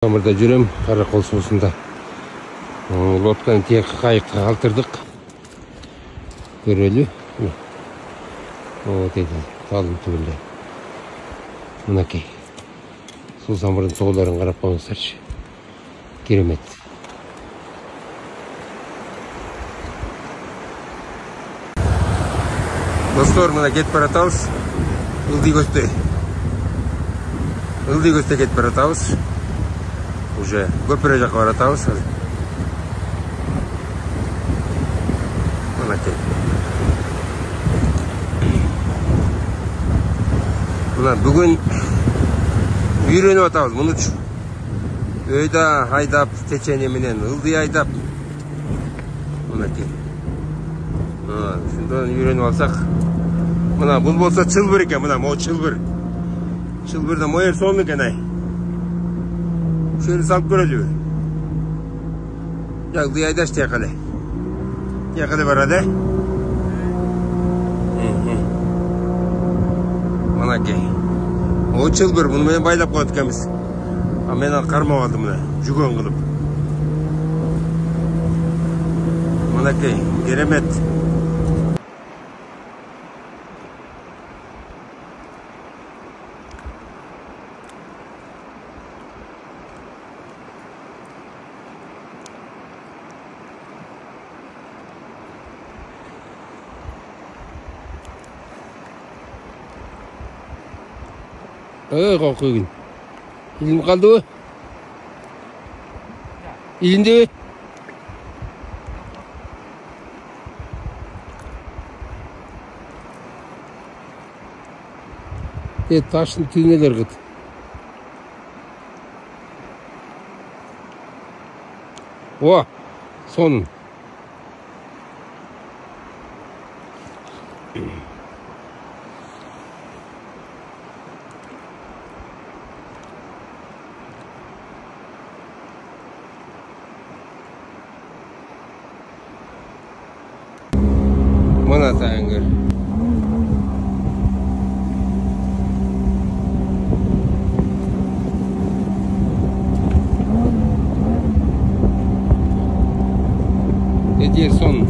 Амырда жүрем, Қарақол суысында. Лодканы тек қайыққа қалтырдық. Көрелі. О, деді, талым түгілді. Мұнакей. Су самырдың тоғыларын қарап қойыңыздаршы. Керемет. Достар, мына кетіп баратауыз. Ылдигөзде кетіп баратауыз. Уже көпірі жаққа баратауыз. Мұнакей. Бұна бүгін үйреніп атауыз. Мұны өйда айдап, теченеменен ылды айдап. Мұнакей. Шындан үйреніп алсақ. Мұна бұл болса чылбыр екен. Мұна мұ чылбыр. Чылбырда мұйыр соны екен ай. Şöyle salp görülüyor. Yaklı yaydaş tiyakalı. Tiyakalı var hadi. Manaki. O çılbır. Bunu ben baylap koyduk emiz. Ama ben karma aldım buna. Cügön kılıp. Manaki. Geremet. Kalkıyor. İlim kaldı mı? İlindi mi? Taşın tüyneler gıt. O, son. Mana tangır. Dediğer son.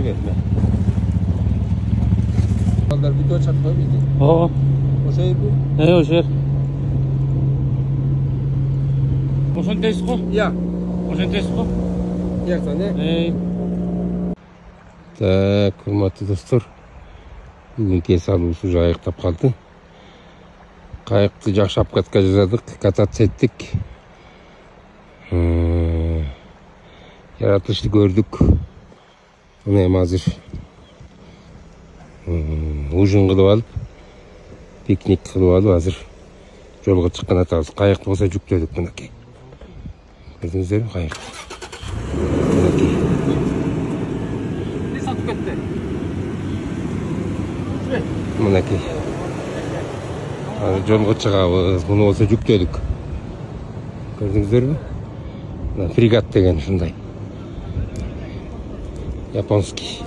Verme. Kadar video çakma mıydı? O şey bu? Ne o şey? O sen tesko? Ya. O sen tesko? Ya tane. Так, құрметті достар. Бүгін кесалу су жайықтап қалды. Қайықты жақсы апкатқа жазадық, кататься еттік. Yaratılışты gördük. Bunu hem hazır ужин кылып алып, пикник кылып алып, азыр жолго чыккан атабыз. Кайыкты болсо жүктөдүк мынакей. Көрдүңүздөр, кайык. Мынакей. Жолго чыгабыз. Муну болсо жүктөдүк. Көрдүңүздөрбү? Мына фрегат деген ушундай. Японский.